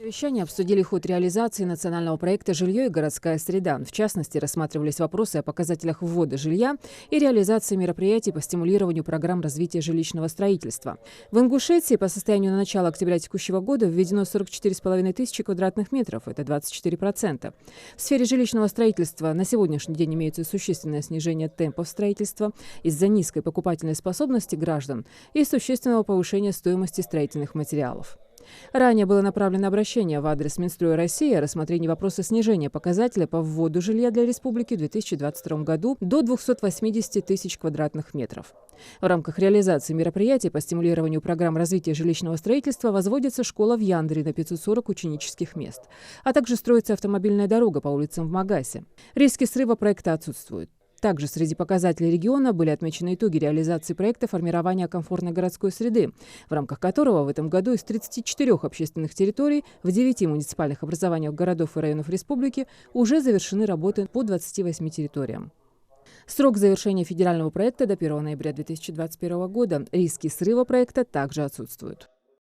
Совещание обсудили ход реализации национального проекта «Жилье и городская среда». В частности, рассматривались вопросы о показателях ввода жилья и реализации мероприятий по стимулированию программ развития жилищного строительства. В Ингушетии по состоянию на начало октября текущего года введено 44,5 тысячи квадратных метров, это 24%. В сфере жилищного строительства на сегодняшний день имеется существенное снижение темпов строительства из-за низкой покупательной способности граждан и существенного повышения стоимости строительных материалов. Ранее было направлено обращение в адрес Минстроя России о рассмотрении вопроса снижения показателя по вводу жилья для республики в 2022 году до 280 тысяч квадратных метров. В рамках реализации мероприятий по стимулированию программ развития жилищного строительства возводится школа в Яндре на 540 ученических мест, а также строится автомобильная дорога по улицам в Магасе. Риски срыва проекта отсутствуют. Также среди показателей региона были отмечены итоги реализации проекта формирования комфортной городской среды, в рамках которого в этом году из 34 общественных территорий в 9 муниципальных образованиях городов и районов республики уже завершены работы по 28 территориям. Срок завершения федерального проекта до 1 ноября 2021 года. Риски срыва проекта также отсутствуют.